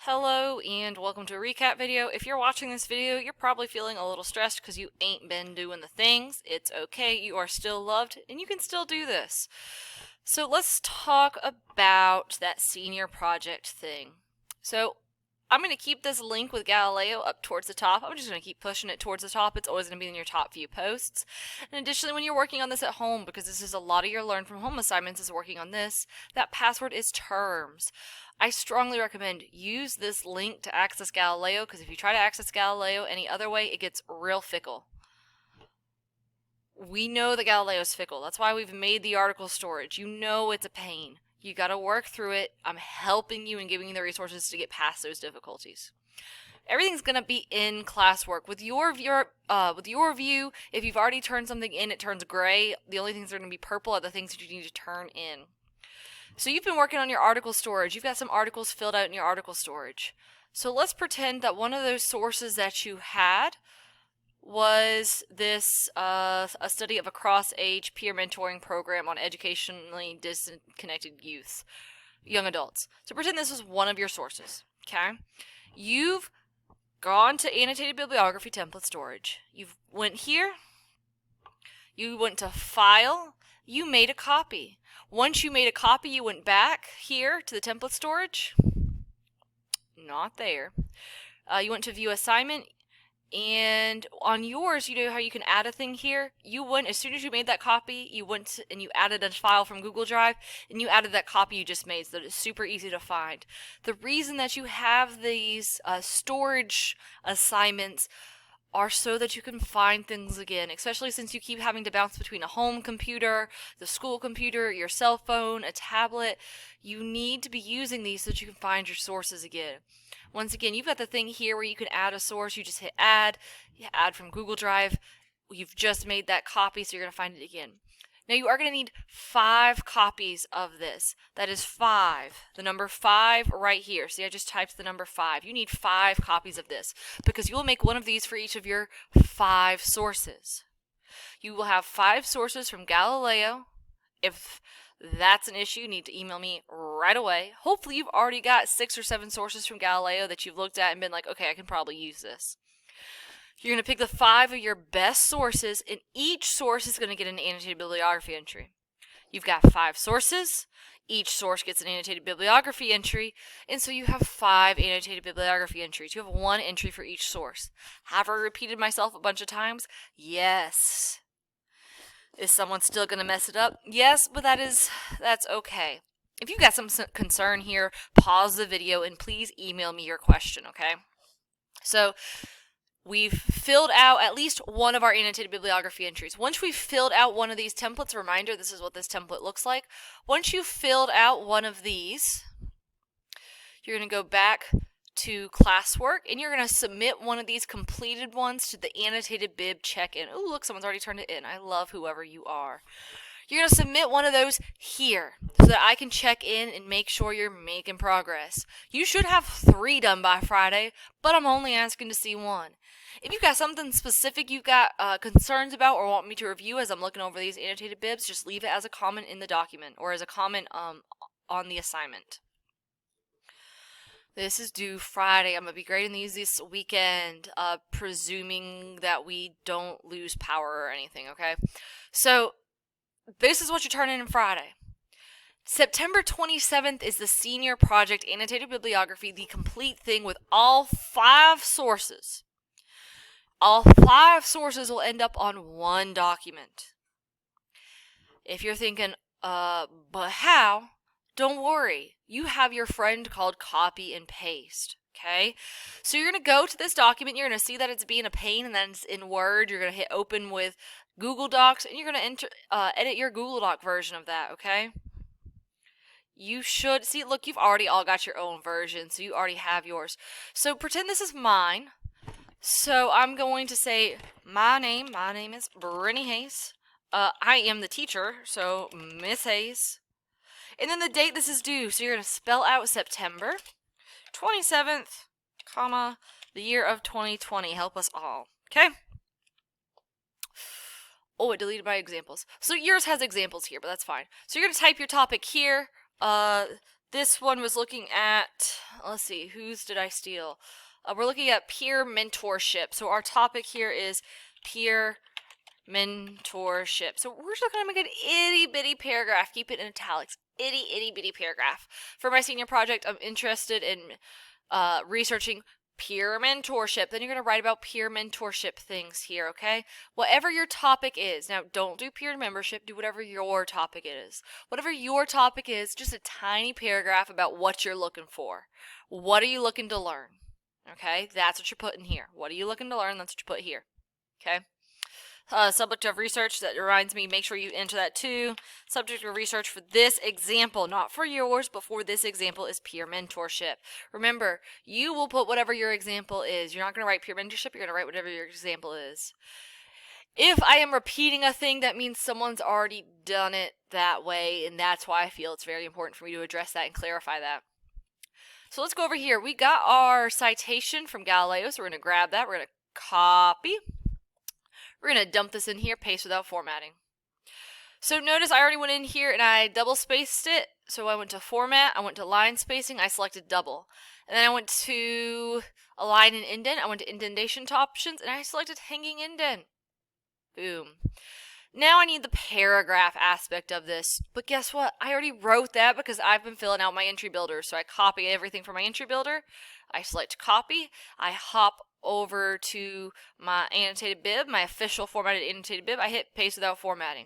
Hello and welcome to a recap video. If you're watching this video, you're probably feeling a little stressed because you ain't been doing the things. It's okay, you are still loved and you can still do this. So let's talk about that senior project thing. So I'm going to keep this link with Galileo up towards the top. I'm just going to keep pushing it towards the top. It's always going to be in your top few posts. And additionally, when you're working on this at home, because this is a lot of your learn from home assignments is working on this, that password is terms. I strongly recommend use this link to access Galileo, because if you try to access Galileo any other way, it gets real fickle. We know that Galileo is fickle. That's why we've made the article storage. You know it's a pain. You got to work through it. I'm helping you and giving you the resources to get past those difficulties. Everything's gonna be in classwork. With your view, if you've already turned something in, it turns gray. The only things that are gonna be purple are the things that you need to turn in. So you've been working on your article storage. You've got some articles filled out in your article storage. So let's pretend that one of those sources that you had was this a study of a cross-age peer mentoring program on educationally disconnected youth, young adults. So pretend this was one of your sources, okay? You've gone to annotated bibliography template storage. You went here, you went to file, you made a copy. Once you made a copy, you went back here to the template storage. Not there. You went to view assignment, and on yours, you know how you can add a thing here? You went, as soon as you made that copy, you went and you added a file from Google Drive, and you added that copy you just made so that it's super easy to find. The reason that you have these storage assignments are so that you can find things again, especially since you keep having to bounce between a home computer, the school computer, your cell phone, a tablet. You need to be using these so that you can find your sources again. Once again, you've got the thing here where you can add a source. You just hit add, you add from Google Drive. You've just made that copy, so you're going to find it again. Now you are going to need 5 copies of this. That is 5. The number 5 right here. See, I just typed the number 5. You need 5 copies of this because you will make one of these for each of your 5 sources. You will have 5 sources from Galileo. If that's an issue, you need to email me right away. Hopefully you've already got 6 or 7 sources from Galileo that you've looked at and been like, okay, I can probably use this. You're going to pick the 5 of your best sources, and each source is going to get an annotated bibliography entry. You've got 5 sources. Each source gets an annotated bibliography entry, and so you have 5 annotated bibliography entries. You have 1 entry for each source. Have I repeated myself a bunch of times? Yes. Is someone still going to mess it up? Yes, but that's okay. If you've got some concern here, pause the video and please email me your question, okay? So we've filled out at least one of our annotated bibliography entries. Once we've filled out one of these templates, reminder, this is what this template looks like. Once you've filled out one of these, you're going to go back to classwork and you're going to submit one of these completed ones to the annotated bib check-in. Oh, look, someone's already turned it in. I love whoever you are. You're going to submit one of those here so that I can check in and make sure you're making progress. You should have 3 done by Friday, but I'm only asking to see 1. If you've got something specific you've got concerns about or want me to review as I'm looking over these annotated bibs, just leave it as a comment in the document or as a comment on the assignment. This is due Friday. I'm going to be grading these this weekend, presuming that we don't lose power or anything, okay? So this is what you turn in Friday. September 27th is the senior project annotated bibliography, the complete thing with all 5 sources. All 5 sources will end up on 1 document. If you're thinking, but how? Don't worry. You have your friend called copy and paste. Okay? So you're going to go to this document. You're going to see that it's being a pain and then it's in Word. You're going to hit open with Google Docs and you're going to edit your Google Doc version of that. Okay? You should see, look, you've already all got your own version. So you already have yours. So pretend this is mine. So I'm going to say my name is Brittany Hayes. I am the teacher, so Miss Hayes. And then the date this is due, so you're going to spell out September 27th, comma, the year of 2020. Help us all, okay? Oh, it deleted my examples. So yours has examples here, but that's fine. So you're going to type your topic here, This one was looking at, let's see, whose did I steal? We're looking at peer mentorship. So our topic here is peer mentorship. So we're just going to make an itty bitty paragraph. Keep it in italics. Itty bitty paragraph. For my senior project, I'm interested in researching peer mentorship. Then you're going to write about peer mentorship things here, okay? Whatever your topic is. Now, don't do peer membership. Do whatever your topic is. Whatever your topic is, just a tiny paragraph about what you're looking for. What are you looking to learn? Okay? That's what you're putting here. What are you looking to learn? That's what you put here. Okay? Subject of research, that reminds me, make sure you enter that too. Subject of research for this example, not for yours, but for this example, is peer mentorship. Remember, you will put whatever your example is. You're not going to write peer mentorship, you're going to write whatever your example is. If I am repeating a thing, that means someone's already done it that way, and that's why I feel it's very important for me to address that and clarify that. So let's go over here. We got our citation from Galileo, so we're going to grab that. We're going to copy. We're going to dump this in here, paste without formatting. So notice I already went in here and I double spaced it. So I went to format, I went to line spacing, I selected double. And then I went to align and indent, I went to indentation options, and I selected hanging indent. Boom. Now I need the paragraph aspect of this. But guess what? I already wrote that because I've been filling out my entry builder. So I copy everything from my entry builder. I select copy. I hop over to my annotated bib, my official formatted annotated bib. I hit paste without formatting.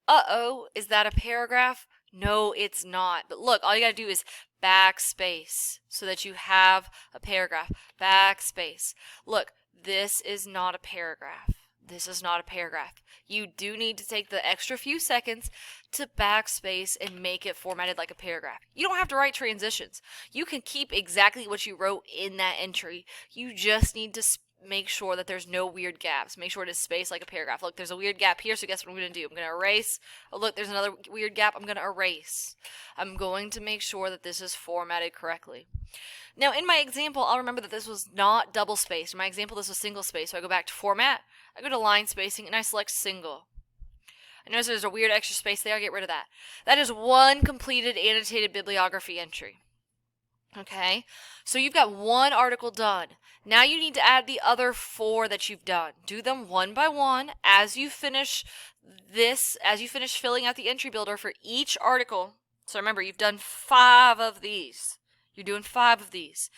Uh-oh, is that a paragraph? No, it's not. But look, all you gotta do is backspace so that you have a paragraph. Backspace. Look, this is not a paragraph. This is not a paragraph. You do need to take the extra few seconds to backspace and make it formatted like a paragraph. You don't have to write transitions. You can keep exactly what you wrote in that entry. You just need to make sure that there's no weird gaps. Make sure it is spaced like a paragraph. Look, there's a weird gap here, so guess what I'm going to do? I'm going to erase. Oh, look, there's another weird gap. I'm going to erase. I'm going to make sure that this is formatted correctly. Now, in my example, I'll remember that this was not double spaced. In my example, this was single spaced. So I go back to format, I go to line spacing, and I select single. I notice there's a weird extra space there. I'll get rid of that. That is one completed annotated bibliography entry. Okay, so you've got one article done. Now you need to add the other 4 that you've done. Do them one by one as you finish this, as you finish filling out the entry builder for each article. So remember, you've done 5 of these. You're doing 5 of these.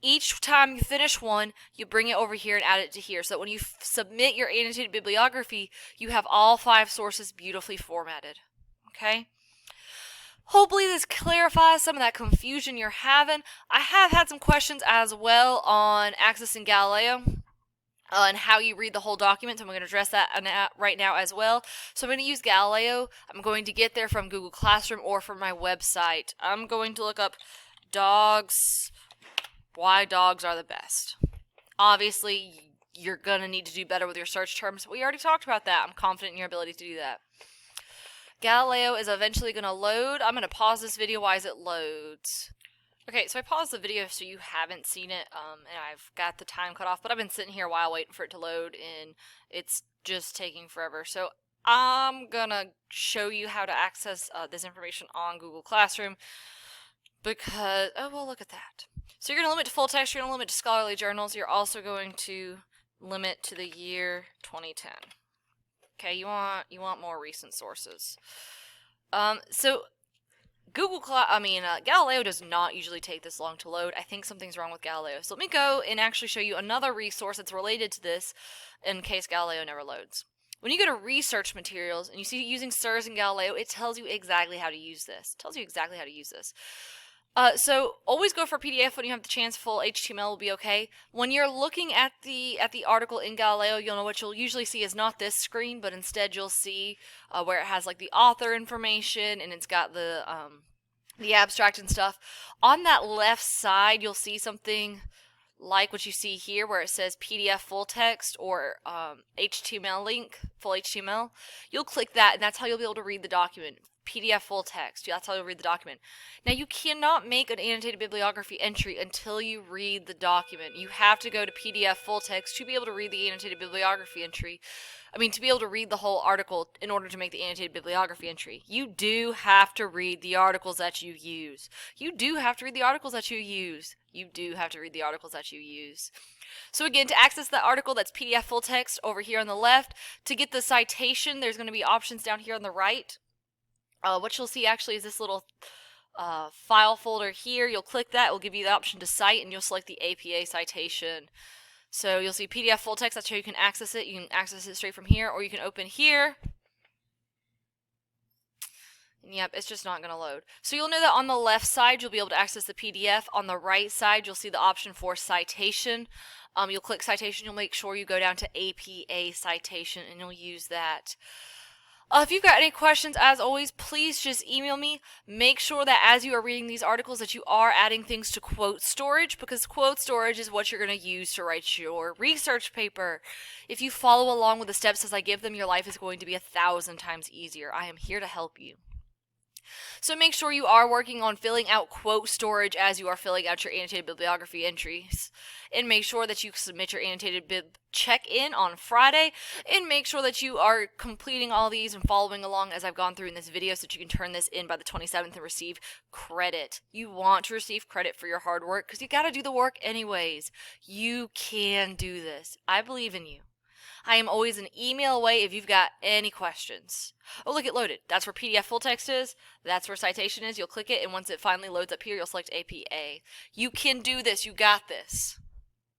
Each time you finish one, you bring it over here and add it to here. So that when you submit your annotated bibliography, you have all 5 sources beautifully formatted. Okay? Hopefully this clarifies some of that confusion you're having. I have had some questions as well on accessing Galileo and how you read the whole document. So I'm going to address that right now as well. So I'm going to use Galileo. I'm going to get there from Google Classroom or from my website. I'm going to look up dogs, why dogs are the best. Obviously, you're going to need to do better with your search terms. We already talked about that. I'm confident in your ability to do that. Galileo is eventually going to load. I'm going to pause this video while it loads. Okay, so I paused the video so you haven't seen it, and I've got the time cut off, but I've been sitting here a while waiting for it to load, and it's just taking forever. So I'm going to show you how to access this information on Google Classroom because, oh, well, look at that. So you're going to limit to full text, you're going to limit to scholarly journals, you're also going to limit to the year 2010. Okay, you want more recent sources. So Galileo does not usually take this long to load. I think something's wrong with Galileo. So let me go and actually show you another resource that's related to this in case Galileo never loads. When you go to research materials and you see using SIRS and Galileo, it tells you exactly how to use this. So always go for PDF when you have the chance. Full HTML will be okay. When you're looking at the article in Galileo, you'll know what you'll usually see is not this screen, but instead you'll see where it has like the author information and it's got the abstract and stuff. On that left side, you'll see something like what you see here where it says PDF full text or HTML link, full HTML. You'll click that and that's how you'll be able to read the document. PDF full text. That's how you'll read the document. Now, you cannot make an annotated bibliography entry until you read the document. You have to go to PDF full text to be able to read the annotated bibliography entry. To be able to read the whole article in order to make the annotated bibliography entry. You do have to read the articles that you use. You do have to read the articles that you use. You do have to read the articles that you use. So again, to access the article, that's PDF full text over here on the left. To get the citation, there's going to be options down here on the right. What you'll see actually is this little file folder here. You'll click that. It will give you the option to cite, and you'll select the APA citation. So you'll see PDF full text. That's how you can access it. You can access it straight from here, or you can open here. And yep, it's just not going to load. So you'll know that on the left side, you'll be able to access the PDF. On the right side, you'll see the option for citation. You'll click citation. You'll make sure you go down to APA citation, and you'll use that. If you've got any questions, as always, please just email me. Make sure that as you are reading these articles that you are adding things to quote storage, because quote storage is what you're going to use to write your research paper. If you follow along with the steps as I give them, your life is going to be 1,000 times easier. I am here to help you. So make sure you are working on filling out quote storage as you are filling out your annotated bibliography entries. And make sure that you submit your annotated bib check-in on Friday. And make sure that you are completing all these and following along as I've gone through in this video so that you can turn this in by the 27th and receive credit. You want to receive credit for your hard work because you got to do the work anyways. You can do this. I believe in you. I am always an email away if you've got any questions. Oh, look, it loaded. That's where PDF full text is. That's where citation is. You'll click it, and once it finally loads up here, you'll select APA. You can do this. You got this.